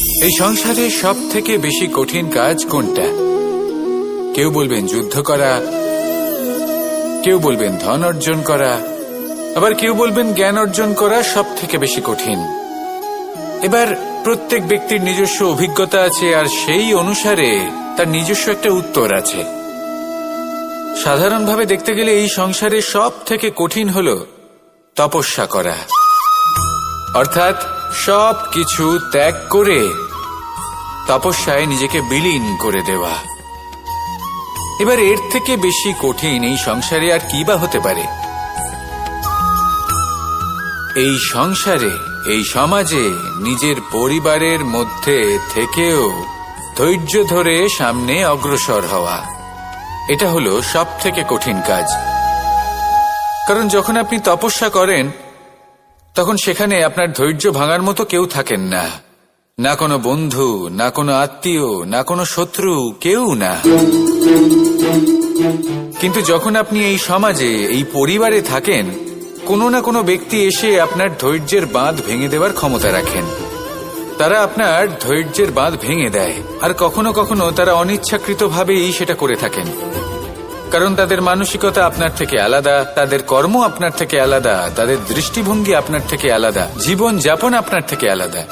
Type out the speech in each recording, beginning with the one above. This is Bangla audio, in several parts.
এই সংসারে সব থেকে বেশি কঠিন কাজ কোনটা? কেউ বলবেন যুদ্ধ করা, কেউ বলবেন ধন অর্জন করা, আবার কেউ বলবেন জ্ঞান অর্জন করা সব থেকে বেশি কঠিন। এবার প্রত্যেক ব্যক্তির নিজস্ব অভিজ্ঞতা আছে, আর সেই অনুসারে তার নিজস্ব একটা উত্তর আছে। সাধারণভাবে দেখতে গেলে এই সংসারে সব থেকে কঠিন হলো তপস্যা করা, অর্থাৎ সব কিছু ত্যাগ করে তপস্যায় নিজেকে বিলীন করে দেওয়া। এবার এর থেকে বেশি কঠিন এই সংসারে আর কি বা হতে পারে? এই সংসারে, এই সমাজে নিজের পরিবারের মধ্যে থেকেও ধৈর্য ধরে সামনে অগ্রসর হওয়া, এটা হলো সব থেকে কঠিন কাজ। কারণ যখন আপনি তপস্যা করেন তখন সেখানে আপনার ধৈর্য ভাঙার মতো কেউ থাকেন না, না কোনো বন্ধু, না কোনো আত্মীয়, না কোনো শত্রু, কেউ না। কিন্তু যখন আপনি এই সমাজে, এই পরিবারে থাকেন, কোনো না কোনো ব্যক্তি এসে আপনার ধৈর্যের বাঁধ ভেঙে দেওয়ার ক্ষমতা রাখেন। তারা আপনার ধৈর্যের বাঁধ ভেঙে দেয়, আর কখনো কখনো তারা অনিচ্ছাকৃতভাবেই সেটা করে থাকেন। কারণ তাদের মানসিকতা আপনার থেকে আলাদা, তাদের কর্ম আপনার থেকে আলাদা, তাদের দৃষ্টিভঙ্গি আপনার থেকে আলাদা, জীবন যাপন আপনার থেকে আলাদা।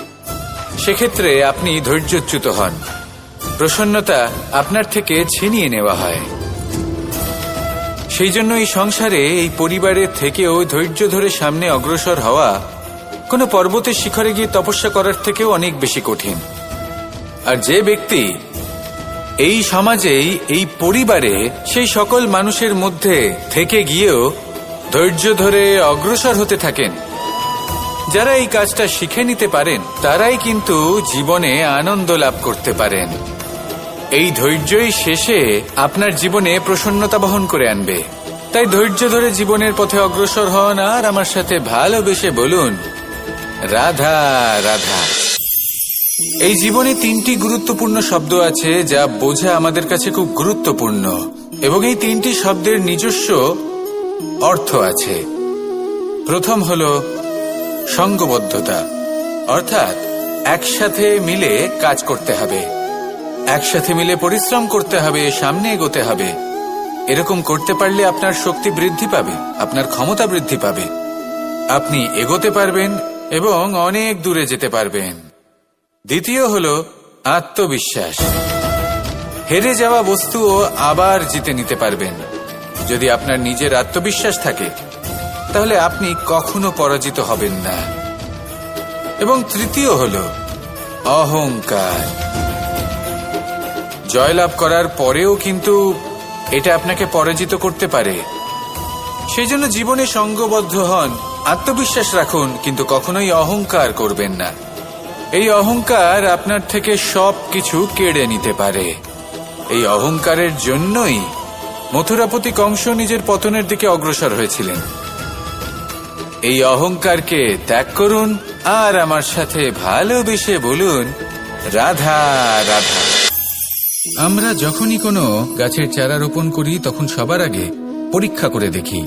সেক্ষেত্রে আপনি ধৈর্যচ্যুত হন, প্রসন্নতা আপনার থেকে ছিনিয়ে নেওয়া হয়। সেই জন্য এই সংসারে, এই পরিবারের থেকেও ধৈর্য ধরে সামনে অগ্রসর হওয়া কোনো পর্বতের শিখরে গিয়ে তপস্যা করার থেকেও অনেক বেশি কঠিন। আর যে ব্যক্তি এই সমাজেই, এই পরিবারে, সেই সকল মানুষের মধ্যে থেকে গিয়েও ধৈর্য ধরে অগ্রসর হতে থাকেন, যারা এই কাজটা শিখে নিতে পারেন, তারাই কিন্তু জীবনে আনন্দ লাভ করতে পারেন। এই ধৈর্যই শেষে আপনার জীবনে প্রসন্নতা বহন করে আনবে। তাই ধৈর্য ধরে জীবনের পথে অগ্রসর হন, আর আমার সাথে ভালোবেসে বলুন, রাধা রাধা। এই জীবনে তিনটি গুরুত্বপূর্ণ শব্দ আছে যা বোঝা আমাদের কাছে খুব গুরুত্বপূর্ণ, এবং এই তিনটি শব্দের নিজস্ব অর্থ আছে। প্রথম হল সঙ্গবদ্ধতা, অর্থাৎ একসাথে মিলে কাজ করতে হবে, একসাথে মিলে পরিশ্রম করতে হবে, সামনে এগোতে হবে। এরকম করতে পারলে আপনার শক্তি বৃদ্ধি পাবে, আপনার ক্ষমতা বৃদ্ধি পাবে, আপনি এগোতে পারবেন এবং অনেক দূরে যেতে পারবেন। দ্বিতীয় হল আত্মবিশ্বাস। হেরে যাওয়া বস্তুও আবার জিতে নিতে পারবেন। যদি আপনার নিজের আত্মবিশ্বাস থাকে তাহলে আপনি কখনো পরাজিত হবেন না। এবং তৃতীয় হল অহংকার। জয়লাভ করার পরেও কিন্তু এটা আপনাকে পরাজিত করতে পারে। সেই জন্য জীবনে সঙ্গবদ্ধ হন, আত্মবিশ্বাস রাখুন, কিন্তু কখনোই অহংকার করবেন না। এই অহংকার আপনার থেকে সব কিছু কেড়ে নিতে পারে। এই অহংকারের জন্যই মথুরাপতি কংস নিজের পতনের দিকে অগ্রসর হয়েছিলেন। এই অহংকারকে ত্যাগ করুন, আর আমার সাথে ভালোবেসে বলুন, রাধা রাধা। আমরা যখনই কোনো গাছের চারা রোপণ করি তখন সবার আগে পরীক্ষা করে দেখি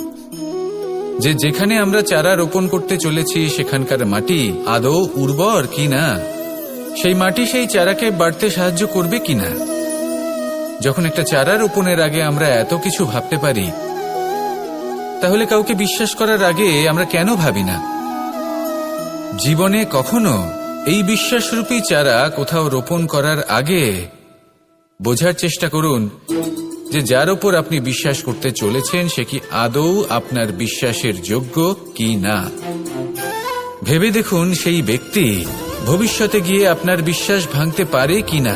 যে যেখানে আমরা চারা রোপণ করতে চলেছি সেখানকার মাটি আদৌ উর্বর কিনা, সেই মাটি সেই চারাকে বাড়তে সাহায্য করবে কিনা। যখন একটা চারা রোপণের আগে আমরা এত কিছু ভাবতে পারি, তাহলে কাউকে বিশ্বাস করার আগে আমরা কেন ভাবি না? জীবনে কখনো এই বিশ্বাসরূপী চারা কোথাও রোপণ করার আগে বোঝার চেষ্টা করুন যে যার ওপর আপনি বিশ্বাস করতে চলেছেন সে কি আদৌ আপনার বিশ্বাসের যোগ্য কি না। ভেবে দেখুন সেই ব্যক্তি ভবিষ্যতে গিয়ে আপনার বিশ্বাস ভাঙতে পারে কিনা।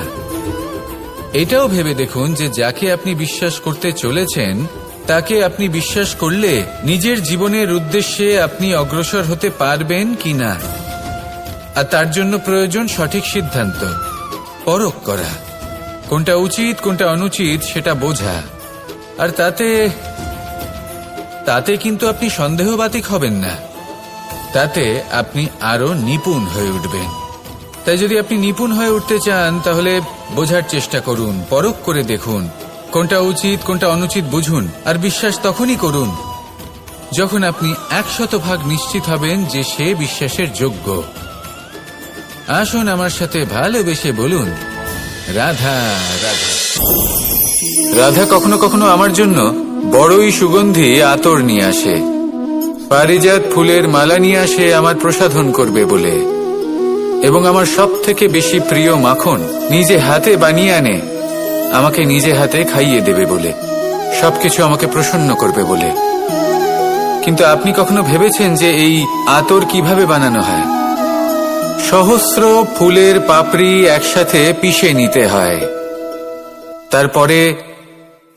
এটাও ভেবে দেখুন যে যাকে আপনি বিশ্বাস করতে চলেছেন তাকে আপনি বিশ্বাস করলে নিজের জীবনের উদ্দেশ্যে আপনি অগ্রসর হতে পারবেন কিনা। আর তার জন্য প্রয়োজন সঠিক সিদ্ধান্ত, পরখ করা, কোনটা উচিত কোনটা অনুচিত সেটা বোঝা। আর তাতে কিন্তু আপনি সন্দেহবাতিক হবেন না, তাতে আপনি আরো নিপুণ হয়ে উঠবেন। তাই যদি আপনি নিপুণ হয়ে উঠতে চান তাহলে বোঝার চেষ্টা করুন, পরখ করে দেখুন, কোনটা উচিত কোনটা অনুচিত বুঝুন। আর বিশ্বাস তখনই করুন যখন আপনি 100% নিশ্চিত হবেন যে সে বিশ্বাসের যোগ্য। আসুন আমার সাথে ভালোবেসে বলুন, রাধা রাধা। রাধা কখনো কখনো আমার জন্য বড়ই সুগন্ধি আতর নিয়ে আসে, পারিজাত ফুলের মালা নিয়ে আসে আমার প্রসাধন করবে বলে, এবং আমার সব থেকে বেশি প্রিয় মাখন নিজে হাতে বানিয়ে আনে আমাকে নিজে হাতে খাইয়ে দেবে বলে, সবকিছু আমাকে প্রসন্ন করবে বলে। কিন্তু আপনি কখনো ভেবেছেন যে এই আতর কিভাবে বানানো হয়? সহস্র ফুলের পাপড়ি একসাথে পিষে নিতে হয়, তারপরে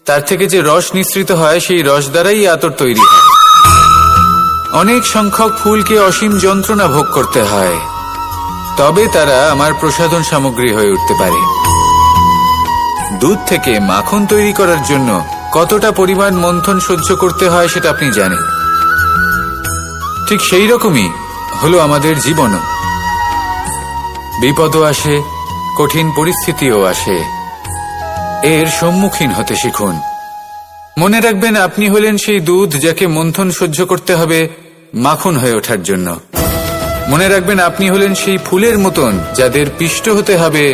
তার থেকে যে রস নিঃসৃত হয় সেই রস দ্বারাই আতর তৈরি হয়। অনেক সংখ্যক ফুলকে অসীম যন্ত্রণা ভোগ করতে হয়, তবে তারা আমার প্রসাধন সামগ্রী হয়ে উঠতে পারে। দুধ থেকে মাখন তৈরি করার জন্য কতটা পরিমাণ মন্থন সহ্য করতে হয় সেটা আপনি জানেন। ঠিক সেই রকমই হলো আমাদের জীবনও। বিপদও আসে, কঠিন পরিস্থিতিও আসে, এর সম্মুখীন হতে শিখুন। মনে রাখবেন, আপনি হলেন সেই দুধ যাকে মন্থন সহ্য করতে হবে মাখন হয়ে ওঠার জন্য। মনে রাখবেন, আপনি হলেন সেই ফুলের মতন যাদের পিষ্ট হতে হবে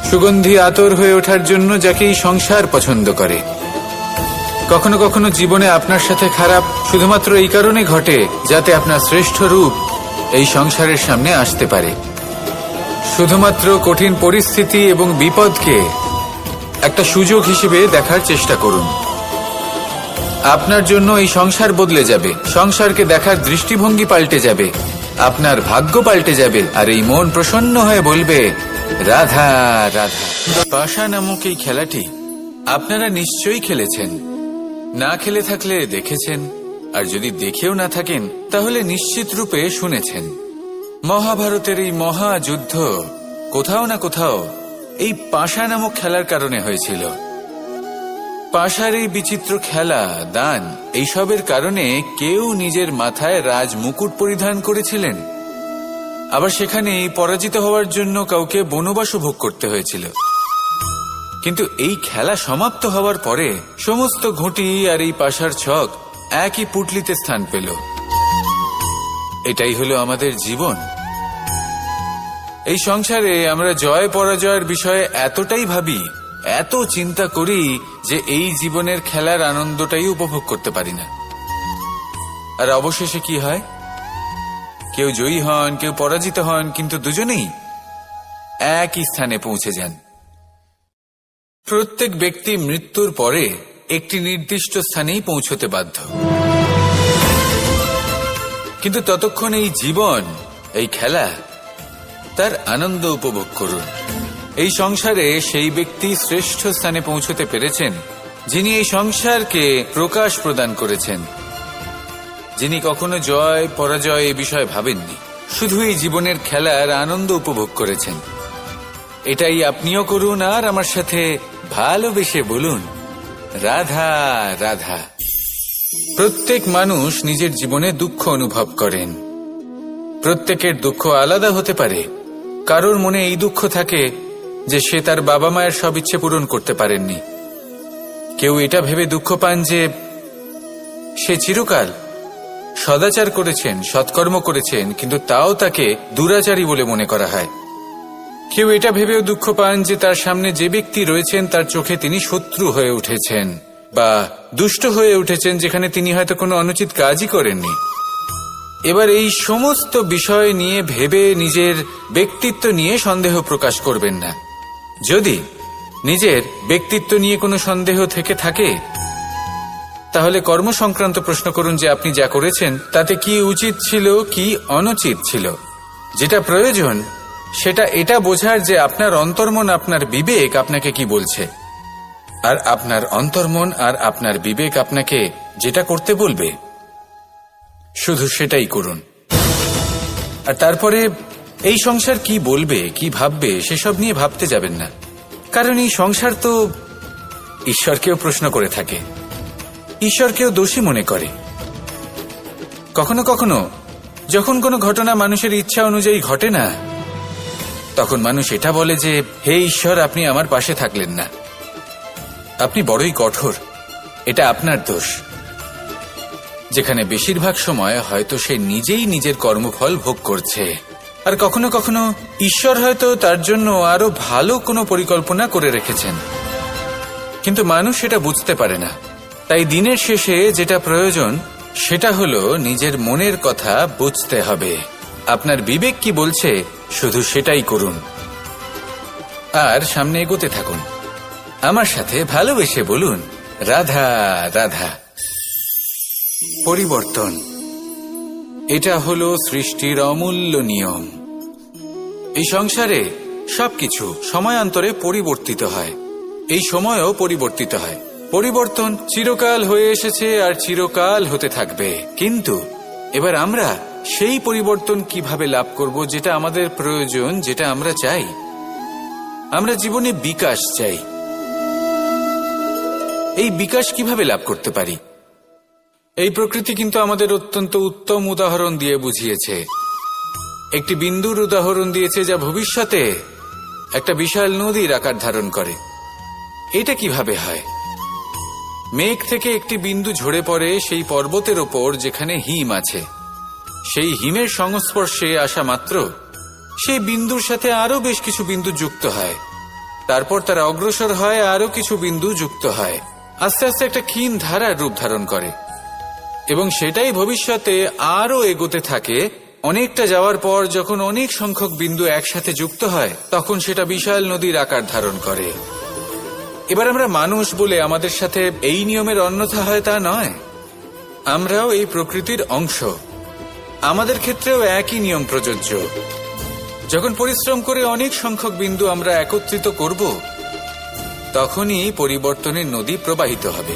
সুগন্ধি আতর হয়ে ওঠার জন্য, যাকে এই সংসার পছন্দ করে। কখনো কখনো জীবনে আপনার সাথে খারাপ শুধুমাত্র এই কারণে ঘটে যাতে আপনার শ্রেষ্ঠ রূপ এই সংসারের সামনে আসতে পারে। শুধুমাত্র কঠিন পরিস্থিতি এবং বিপদকে একটা সুযোগ হিসেবে দেখার চেষ্টা করুন। আপনার জন্য এই সংসার বদলে যাবে, সংসারকে দেখার দৃষ্টিভঙ্গি পাল্টে যাবে, আপনার ভাগ্য পাল্টে যাবে, আর এই মন প্রসন্ন হয়ে বলবে, রাধা রাধা। পাশা নামক এই খেলাটি আপনারা নিশ্চয়ই খেলেছেন, না খেলে থাকলে দেখেছেন, আর যদি দেখেও না থাকেন তাহলে নিশ্চিত রূপে শুনেছেন। মহাভারতের এই মহাযুদ্ধ কোথাও না কোথাও এই পাশা নামক খেলার কারণে হয়েছিল। পাশার এই বিচিত্র খেলা, দান, এইসবের কারণে কেউ নিজের মাথায় রাজ মুকুট পরিধান করেছিলেন, আবার সেখানে পরাজিত হওয়ার জন্য কাউকে বনবাসও ভোগ করতে হয়েছিল। কিন্তু এই খেলা সমাপ্ত হওয়ার পরে সমস্ত ঘুঁটি আর এই পাশার ছক একই পুটলিতে স্থান পেল। এটাই হলো আমাদের জীবন। এই সংসারে আমরা জয় পরাজয়ের বিষয়ে এতটাই ভাবি, এত চিন্তা করি যে এই জীবনের খেলার আনন্দটাই উপভোগ করতে পারি না। আর অবশেষে কি হয়? কেউ জয়ী হন, কেউ পরাজিত হন, কিন্তু দুজনেই একই স্থানে পৌঁছে যান। প্রত্যেক ব্যক্তি মৃত্যুর পরে একটি নির্দিষ্ট স্থানেই পৌঁছতে বাধ্য, কিন্তু ততক্ষণ এই জীবন, এই খেলা, তার আনন্দ উপভোগ করুন। এই সংসারে সেই ব্যক্তি শ্রেষ্ঠ স্থানে পৌঁছতে পেরেছেন যিনি এই সংসারকে প্রকাশ প্রদান করেছেন, যিনি কখনো জয় পরাজয় এ বিষয়ে ভাবেননি, শুধু এই জীবনের খেলার আনন্দ উপভোগ করেছেন। এটাই আপনিও করুন, আর আমার সাথে ভালোবেসে বলুন, রাধা রাধা। প্রত্যেক মানুষ নিজের জীবনে দুঃখ অনুভব করেন। প্রত্যেকের দুঃখ আলাদা হতে পারে। কারোর মনে এই দুঃখ থাকে যে সে তার বাবা মায়ের সব ইচ্ছে পূরণ করতে পারেননি। কেউ এটা ভেবে দুঃখ পান যে সে চিরকাল সদাচার করেছেন, সৎকর্ম করেছেন, কিন্তু তাও তাকে দুরাচারী বলে মনে করা হয়। কেউ এটা ভেবেও দুঃখ পান যে তার সামনে যে ব্যক্তি রয়েছেন তার চোখে তিনি শত্রু হয়ে উঠেছেন বা দুষ্ট হয়ে উঠেছেন, যেখানে তিনি হয়তো কোনো অনুচিত কাজই করেননি। এবার এই সমস্ত বিষয় নিয়ে ভেবে নিজের ব্যক্তিত্ব নিয়ে সন্দেহ প্রকাশ করবেন না। যদি নিজের ব্যক্তিত্ব নিয়ে কোনো সন্দেহ থেকে থাকে তাহলে কর্ম সংক্রান্ত প্রশ্ন করুন যে আপনি যা করেছেন তাতে কি উচিত ছিল, কি অনুচিত ছিল। যেটা প্রয়োজন সেটা এটা বোঝার যে আপনার অন্তর্মন, আপনার বিবেক আপনাকে কি বলছে, আর আপনার অন্তর্মন আর আপনার বিবেক আপনাকে যেটা করতে বলবে শুধু সেটাই করুন। আর তারপরে এই সংসার কি বলবে, কি ভাববে সেসব নিয়ে ভাবতে যাবেন না, কারণ এই সংসার তো ঈশ্বরকেও প্রশ্ন করে থাকে, ঈশ্বরকেও দোষী মনে করে। কখনো কখনো যখন কোনো ঘটনা মানুষের ইচ্ছা অনুযায়ী ঘটে না, তখন মানুষ এটা বলে যে হে ঈশ্বর, আপনি আমার পাশে থাকলেন না, আপনি বড়ই কঠোর, এটা আপনার দোষ। যেখানে বেশিরভাগ সময় হয়তো সে নিজেই নিজের কর্মফল ভোগ করছে। আর কখনো কখনো ঈশ্বর হয়তো তার জন্য আরো ভালো কোনো পরিকল্পনা করে রেখেছেন, কিন্তু মানুষ সেটা বুঝতে পারে না। তাই দিনের শেষে যেটা প্রয়োজন সেটা হলো নিজের মনের কথা বুঝতে হবে। আপনার বিবেক কি বলছে শুধু সেটাই করুন আর সামনে এগোতে থাকুন। আমার সাথে ভালোবেসে বলুন, রাধা রাধা। পরিবর্তন, এটা হলো সৃষ্টির অমূল্য নিয়ম। এই সংসারে সবকিছু সময়ান্তরে পরিবর্তিত হয়, এই সময়ও পরিবর্তিত হয়। পরিবর্তন চিরকাল হয়ে এসেছে আর চিরকাল হতে থাকবে, কিন্তু এবার আমরা সেই পরিবর্তন কিভাবে লাভ করব যেটা আমাদের প্রয়োজন, যেটা আমরা চাই। আমরা জীবনে বিকাশ চাই। এই বিকাশ কিভাবে লাভ করতে পারি? এই প্রকৃতি কিন্তু আমাদের অত্যন্ত উত্তম উদাহরণ দিয়ে বুঝিয়েছে। একটি বিন্দুর উদাহরণ দিয়েছে যা ভবিষ্যতে একটা বিশাল নদীর আকার ধারণ করে। এটা কিভাবে হয়? মেঘ থেকে একটি বিন্দু ঝরে পড়ে সেই পর্বতের ওপর যেখানে হিম আছে। সেই হিমের সংস্পর্শে আসা মাত্র সেই বিন্দুর সাথে আরো বেশ কিছু বিন্দু যুক্ত হয়, তারপর তারা অগ্রসর হয়, আরো কিছু বিন্দু যুক্ত হয়, আস্তে আস্তে একটা ক্ষীণ ধারার রূপ ধারণ করে এবং সেটাই ভবিষ্যতে আরো এগোতে থাকে। অনেকটা যাওয়ার পর যখন অনেক সংখ্যক বিন্দু একসাথে যুক্ত হয় তখন সেটা বিশাল নদীর আকার ধারণ করে। এবার আমরা মানুষ বলে আমাদের সাথে এই নিয়মের অন্যথা হয় তা নয়। আমরাও এই প্রকৃতির অংশ, আমাদের ক্ষেত্রেও একই নিয়ম প্রযোজ্য। যখন পরিশ্রম করে অনেক সংখ্যক বিন্দু আমরা একত্রিত করব তখনই পরিবর্তনের নদী প্রবাহিত হবে।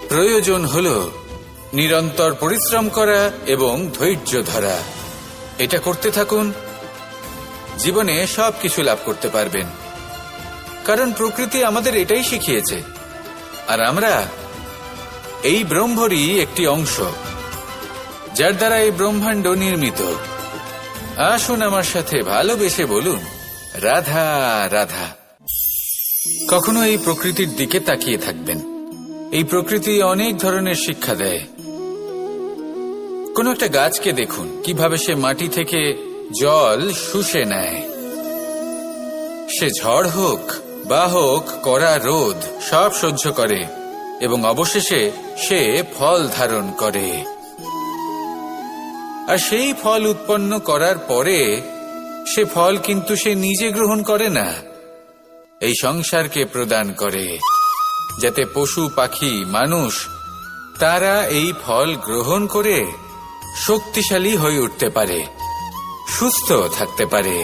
প্রয়োজন হল নিরন্তর পরিশ্রম করা এবং ধৈর্য ধরা। এটা করতে থাকুন, জীবনে সবকিছু লাভ করতে পারবেন, কারণ প্রকৃতি আমাদের এটাই শিখিয়েছে। আর আমরা এই ব্রহ্মরই একটি অংশ, যার দ্বারা এই ব্রহ্মাণ্ড নির্মিত। আসুন আমার সাথে ভালোবেসে বলুন, রাধা রাধা। কখনো এই প্রকৃতির দিকে তাকিয়ে থাকবেন। এই প্রকৃতি অনেক ধরনের শিক্ষা দেয়। কোন একটা গাছকে দেখুন কিভাবে সে মাটি থেকে জল শুষে নেয়। সে ঝড় হোক বা হোক কড়া রোদ সব সহ্য করে এবং অবশেষে সে ফল ধারণ করে। আর সেই ফল উৎপন্ন করার পরে সে ফল কিন্তু সে নিজে গ্রহণ করে না, এই সংসারকে প্রদান করে, যাতে পশু পাখি মানুষ তারা এই ফল গ্রহণ করে শক্তিশালী হয়ে উঠতে পারে, সুস্থ থাকতে পারে।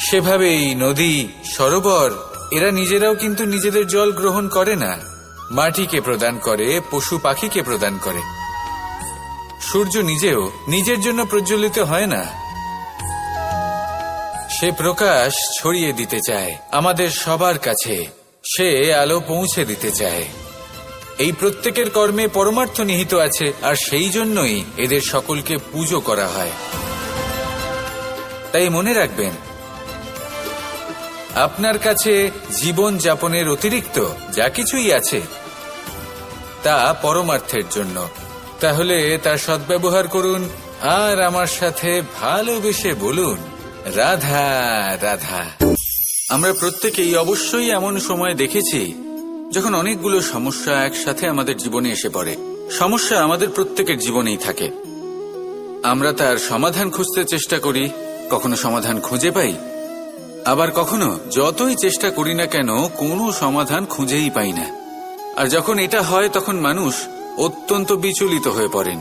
সেভাবেই নদী, সরোবর এরা নিজেরাও কিন্তু নিজেদের জল গ্রহণ করে না, মাটিকে প্রদান করে, পশু পাখিকে প্রদান করে। সূর্য নিজেও নিজের জন্য প্রজ্বলিত হয় না, সে প্রকাশ ছড়িয়ে দিতে চায় আমাদের সবার কাছে, সে আলো পৌঁছে দিতে চায়। এই প্রত্যেকের কর্মে পরমার্থ নিহিত আছে, আর সেই জন্যই এদের সকলকে পুজো করা হয়। তাই মনে রাখবেন, আপনার কাছে জীবন যাপনের অতিরিক্ত যা কিছুই আছে তা পরমার্থের জন্য। তাহলে তার সদ্ব্যবহার করুন আর আমার সাথে ভালোবেসে বলুন, রাধা রাধা। আমরা প্রত্যেকেই অবশ্যই এমন সময় দেখেছি যখন অনেকগুলো সমস্যা একসাথে আমাদের জীবনে এসে পড়ে। সমস্যা আমাদের প্রত্যেকের জীবনেই থাকে। আমরা তার সমাধান খুঁজতে চেষ্টা করি, কখনো সমাধান খুঁজে পাই, আবার কখনো যতই চেষ্টা করি না কেন কোনো সমাধান খুঁজেই পাই না। আর যখন এটা হয় তখন মানুষ অত্যন্ত বিচলিত হয়ে পড়েন।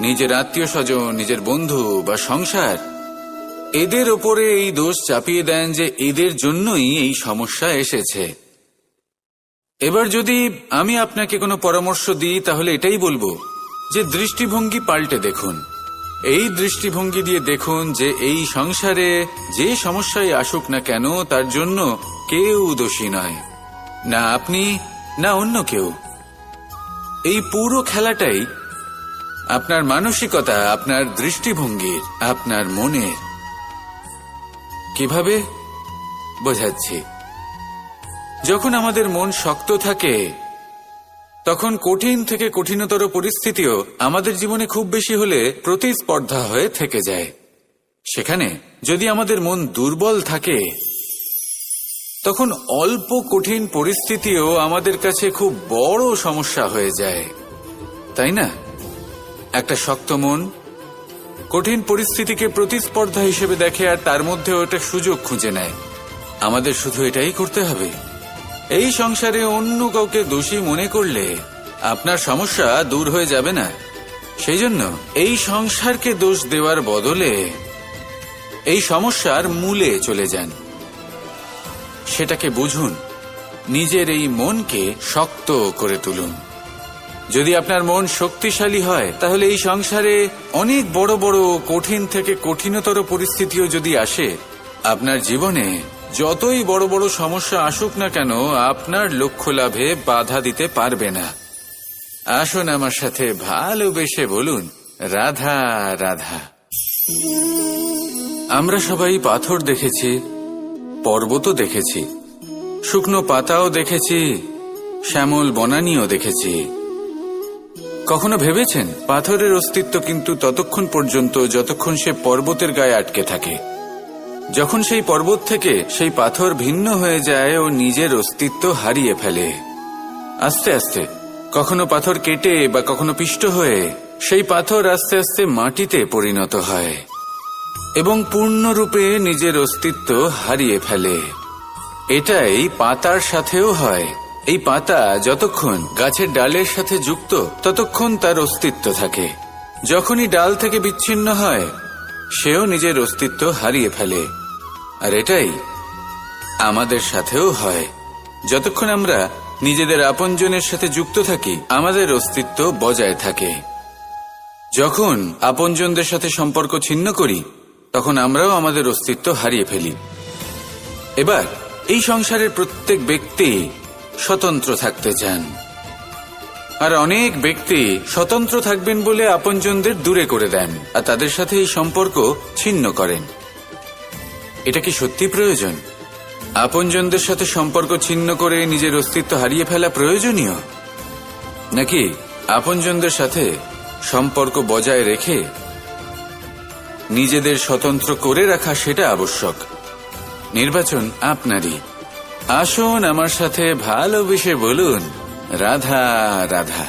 নিজের আত্মীয় স্বজন, নিজের বন্ধু বা সংসার এদের ওপরে এই দোষ চাপিয়ে দেন যে এদের জন্যই এই সমস্যা এসেছে। এবার যদি আমি আপনাকে কোনো পরামর্শ দিই তাহলে এটাই বলবো যে দৃষ্টিভঙ্গি পাল্টে দেখুন। এই দৃষ্টিভঙ্গি দিয়ে দেখুন যে এই সংসারে যে সমস্যায় আসুক না কেন তার জন্য কেউ দোষী নয়, না আপনি না অন্য কেউ। এই পুরো খেলাটাই আপনার মানসিকতা, আপনার দৃষ্টিভঙ্গির, আপনার মনের। কিভাবে বোঝাচ্ছি? যখন আমাদের মন শক্ত থাকে তখন কঠিন থেকে কঠিনতর পরিস্থিতিও আমাদের জীবনে খুব বেশি হলে প্রতিস্পর্ধা হয়ে থেকে যায়। সেখানে যদি আমাদের মন দুর্বল থাকে, তখন অল্প কঠিন পরিস্থিতিও আমাদের কাছে খুব বড় সমস্যা হয়ে যায়, তাই না? একটা শক্ত মন কঠিন পরিস্থিতিকে প্রতিস্পর্ধা হিসেবে দেখে আর তার মধ্যে ওটা সুযোগ খুঁজে নেয়। আমাদের শুধু এটাই করতে হবে। এই সংসারে অন্য কাউকে দোষী মনে করলে আপনার সমস্যা দূর হয়ে যাবে না। সেই জন্য এই সংসারকে দোষ দেওয়ার বদলে এই সমস্যার মূলে চলে যান, সেটাকে বুঝুন, নিজের এই মনকে শক্ত করে তুলুন। যদি আপনার মন শক্তিশালী হয়, তাহলে এই সংসারে অনেক বড় বড় কঠিন থেকে কঠিনতর পরিস্থিতিও যদি আসে, আপনার জীবনে যতই বড় বড় সমস্যা আসুক না কেন, আপনার লক্ষ্য লাভে বাধা দিতে পারবে না। আসুন আমার সাথে ভালোবেসে বলুন, রাধা রাধা। আমরা সবাই পাথর দেখেছি, পর্বতও দেখেছি, শুকনো পাতাও দেখেছি, শ্যামল বনানীও দেখেছি। কখনো ভেবেছেন পাথরের অস্তিত্ব কিন্তু ততক্ষণ পর্যন্ত যতক্ষণ সে পর্বতের গায়ে আটকে থাকে। যখন সেই পর্বত থেকে সেই পাথর ভিন্ন হয়ে যায় ও নিজের অস্তিত্ব হারিয়ে ফেলে। আস্তে আস্তে কখনো পাথর কেটে বা কখনো পিষ্ট হয়ে সেই পাথর আস্তে আস্তে মাটিতে পরিণত হয় এবং পূর্ণরূপে নিজের অস্তিত্ব হারিয়ে ফেলে। এটাই পাতার সাথেও হয়। এই পাতা যতক্ষণ গাছের ডালের সাথে যুক্ত ততক্ষণ তার অস্তিত্ব থাকে। যখনই ডাল থেকে বিচ্ছিন্ন হয়, সেও নিজের অস্তিত্ব হারিয়ে ফেলে। আর এটাই আমাদের সাথেও হয়। যতক্ষণ আমরা নিজেদের আপনজনের সাথে যুক্ত থাকি, আমাদের অস্তিত্ব বজায় থাকে। যখন আপনজনদের সাথে সম্পর্ক ছিন্ন করি, তখন আমরাও আমাদের অস্তিত্ব হারিয়ে ফেলি। এবার এই সংসারের প্রত্যেক ব্যক্তি স্বতন্ত্র থাকতে চান, আর অনেক ব্যক্তি স্বতন্ত্র থাকবেন বলে আপনজনদের দূরে করে দেন আর তাদের সাথে এই সম্পর্ক ছিন্ন করেন। এটা কি সত্যি প্রয়োজন? আপনজনদের সাথে সম্পর্ক ছিন্ন করে নিজের অস্তিত্ব হারিয়ে ফেলা প্রয়োজনীয়, নাকি আপনজনদের সাথে সম্পর্ক বজায় রেখে নিজেদের স্বতন্ত্র করে রাখা সেটা আবশ্যক? নির্বাচন আপনারই। আসুন আমার সাথে ভালোবেসে বলুন, রাধা রাধা।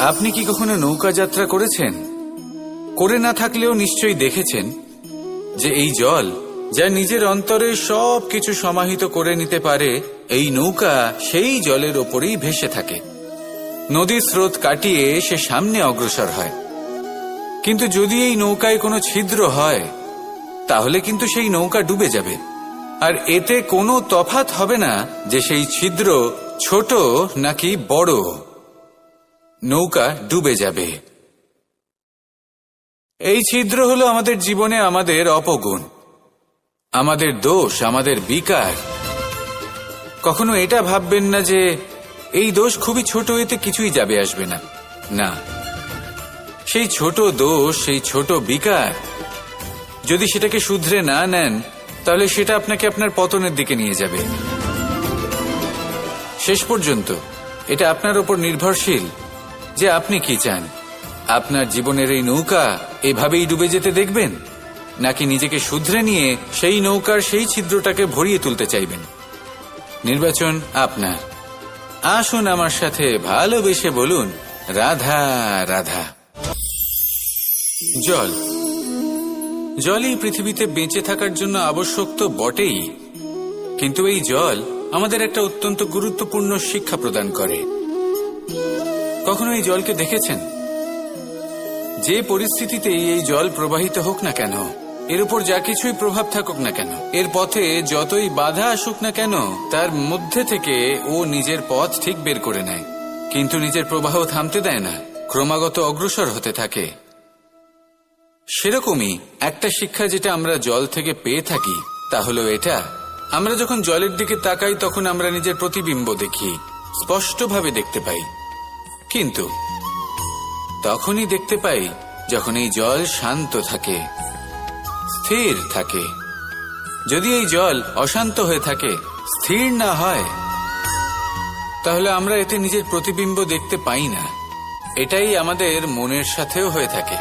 আপনি কি কখনো নৌকা যাত্রা করেছেন? করে না থাকলেও নিশ্চয়ই দেখেছেন যে এই জল যা নিজের অন্তরে সব কিছু সমাহিত করে নিতে পারে, এই নৌকা সেই জলের ওপরেই ভেসে থাকে। নদীর স্রোত কাটিয়ে সে সামনে অগ্রসর হয়। কিন্তু যদি এই নৌকায় কোনো ছিদ্র হয়, তাহলে কিন্তু সেই নৌকা ডুবে যাবে। আর এতে কোনো তফাৎ হবে না যে সেই ছিদ্র ছোট নাকি বড়, নৌকা ডুবে যাবে। এই ছিদ্র হলো আমাদের জীবনে আমাদের অপগুণ, আমাদের দোষ, আমাদের বিকার। কখনো এটা ভাববেন না যে এই দোষ খুবই ছোট, এতে কিছুই যাবে আসবে না। না, সেই ছোট দোষ, সেই ছোট বিকার যদি সেটাকে শুধরে না নেন, তাহলে সেটা আপনাকে আপনার পতনের দিকে নিয়ে যাবে। শেষ পর্যন্ত এটা আপনার উপর নির্ভরশীল যে আপনি কি চান। আপনার জীবনের এই নৌকা এভাবেই ডুবে যেতে দেখবেন, নাকি নিজেকে শুধরে নিয়ে সেই নৌকার সেই ছিদ্রটাকে ভরিয়ে তুলতে চাইবেন? নির্বাচন আপনার। আসুন আমার সাথে ভালোবেসে বলুন, রাধা রাধা। জল, জলই পৃথিবীতে বেঁচে থাকার জন্য আবশ্যক তো বটেই, কিন্তু এই জল আমাদের একটা অত্যন্ত গুরুত্বপূর্ণ শিক্ষা প্রদান করে। কখনো এই জলকে দেখেছেন? যে পরিস্থিতিতেই এই জল প্রবাহিত হোক না কেন, এর উপর যা কিছুই প্রভাব থাকুক না কেন, এর পথে যতই বাধা আসুক না কেন, তার মধ্যে থেকে ও নিজের পথ ঠিক বের করে নেয়, কিন্তু নিজের প্রবাহ থামতে দেয় না, ক্রমাগত অগ্রসর হতে থাকে। সেরকমই একটা শিক্ষা যেটা আমরা জল থেকে পেয়ে থাকি, তা হলো এটা: আমরা যখন জলের দিকে তাকাই তখন আমরা নিজের প্রতিবিম্ব দেখি, স্পষ্টভাবে দেখতে পাই। কিন্তু তখনই দেখতে পাই যখন এই জল শান্ত থাকে, স্থির থাকে। যদি এই জল অশান্ত হয়ে থাকে, স্থির না হয়, তাহলে আমরা এতে নিজের প্রতিবিম্ব দেখতে পাই না। এটাই আমাদের মনের সাথেও হয়ে থাকে।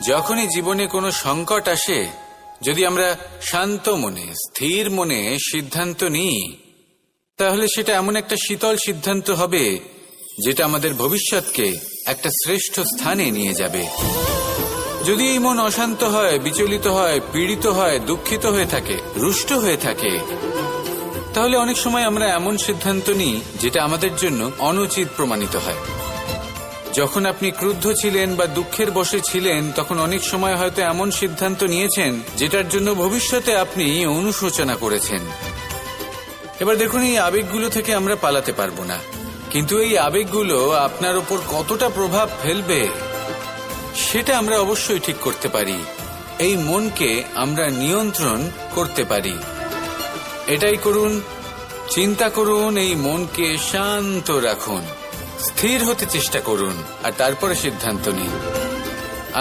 যখনই জীবনে কোনো সংকট আসে, যদি আমরা শান্ত মনে, স্থির মনে সিদ্ধান্ত নিই, তাহলে সেটা এমন একটা শীতল সিদ্ধান্ত হবে যেটা আমাদের ভবিষ্যৎকে একটা শ্রেষ্ঠ স্থানে নিয়ে যাবে। যদি এই মন অশান্ত হয়, বিচলিত হয়, পীড়িত হয়, দুঃখিত হয়ে থাকে, রুষ্ট হয়ে থাকে, তাহলে অনেক সময় আমরা এমন সিদ্ধান্ত নিই যেটা আমাদের জন্য অনুচিত প্রমাণিত হয়। যখন আপনি ক্রুদ্ধ ছিলেন বা দুঃখের বশে ছিলেন, তখন অনেক সময় হয়তো এমন সিদ্ধান্ত নিয়েছেন যেটার জন্য ভবিষ্যতে আপনি অনুশোচনা করেছেন। এবার দেখুন, এই আবেগগুলো থেকে আমরা পালাতে পারবো না, কিন্তু এই আবেগগুলো আপনার উপর কতটা প্রভাব ফেলবে সেটা আমরা অবশ্যই ঠিক করতে পারি। এই মনকে আমরা নিয়ন্ত্রণ করতে পারি। এটাই করুন, চিন্তা করুন, এই মনকে শান্ত রাখুন, স্থির হতে চেষ্টা করুন, আর তারপরে সিদ্ধান্ত নিন।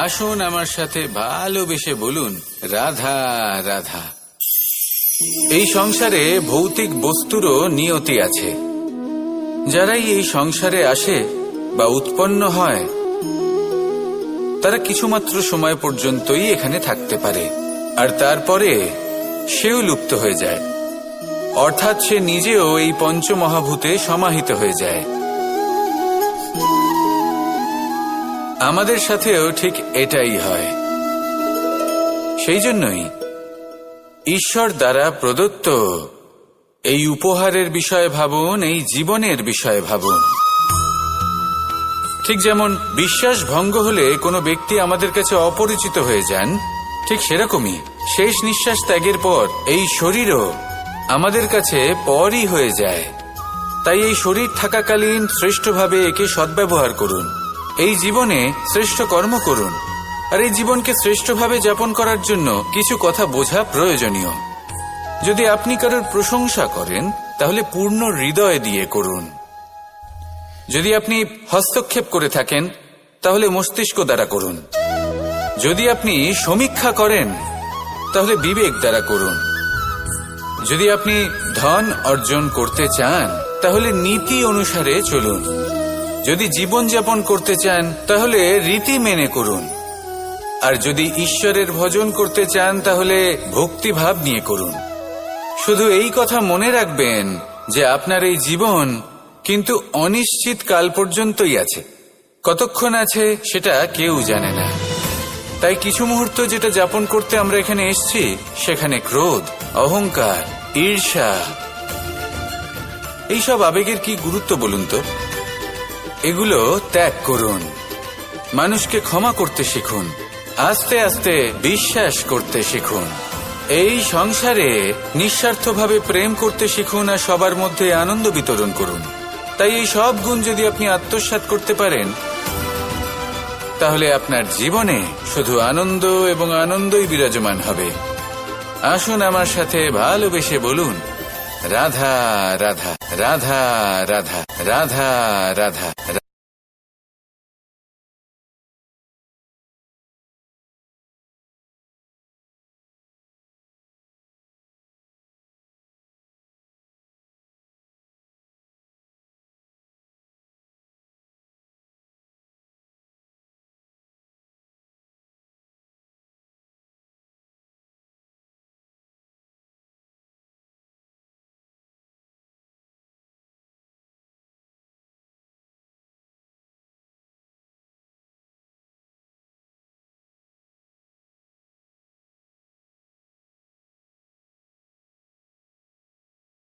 আসুন আমার সাথে ভালোবেসে বলুন, রাধা রাধা। এই সংসারে ভৌতিক বস্তুরও নিয়তি আছে। যারাই এই সংসারে আসে বা উৎপন্ন হয়, তারা কিছুমাত্র সময় পর্যন্তই এখানে থাকতে পারে, আর তারপরে সেও লুপ্ত হয়ে যায়, অর্থাৎ সে নিজেও এই পঞ্চমহাভূতে সমাহিত হয়ে যায়। আমাদের সাথেও ঠিক এটাই হয়। সেই জন্যই ঈশ্বর দ্বারা প্রদত্ত এই উপহারের বিষয়ে ভাবুন, এই জীবনের বিষয়ে ভাবুন। ঠিক যেমন বিশ্বাস ভঙ্গ হলে কোনো ব্যক্তি আমাদের কাছে অপরিচিত হয়ে যান, ঠিক সেরকমই শেষ নিঃশ্বাস ত্যাগের পর এই শরীরও আমাদের কাছে পরই হয়ে যায়। তাই এই শরীর থাকাকালীন শ্রেষ্ঠভাবে একে সদ্ব্যবহার করুন, এই জীবনে শ্রেষ্ঠ কর্ম করুন। আর এই জীবনকে শ্রেষ্ঠভাবে যাপন করার জন্য কিছু কথা বোঝা প্রয়োজনীয়। যদি আপনি কারোর প্রশংসা করেন, তাহলে পূর্ণ হৃদয় দিয়ে করুন। যদি আপনি হস্তক্ষেপ করে থাকেন, তাহলে মস্তিষ্ক দ্বারা করুন। যদি আপনি সমীক্ষা করেন, তাহলে বিবেক দ্বারা করুন। যদি আপনি ধন অর্জন করতে চান, তাহলে নীতি অনুসারে চলুন। যদি জীবনযাপন করতে চান, তাহলে রীতি মেনে করুন। আর যদি ঈশ্বরের ভজন করতে চান, তাহলে ভক্তিভাব নিয়ে করুন। শুধু এই কথা মনে রাখবেন যে আপনার এই জীবন কিন্তু অনিশ্চিত কাল পর্যন্তই আছে। কতক্ষণ আছে সেটা কেউ জানে না। তাই কিছু মুহূর্ত যেটা যাপন করতে আমরা এখানে এসেছি, সেখানে ক্রোধ, অহংকার, ঈর্ষা, এইসব আবেগের কি গুরুত্ব বলুন তো? এগুলো ত্যাগ করুন। মানুষকে ক্ষমা করতে শিখুন, আস্তে আস্তে বিশ্বাস করতে শিখুন। এই সংসারে নিঃস্বার্থভাবে প্রেম করতে শিখুন, আর সবার মধ্যে আনন্দ বিতরণ করুন। তাই এই সব গুণ যদি আপনি আত্মসাৎ করতে পারেন, তাহলে আপনার জীবনে শুধু আনন্দ এবং আনন্দই বিরাজমান হবে। আসুন আমার সাথে ভালোবেসে বলুন, রাধা রাধা, রাধা রাধা, রাধা রাধা,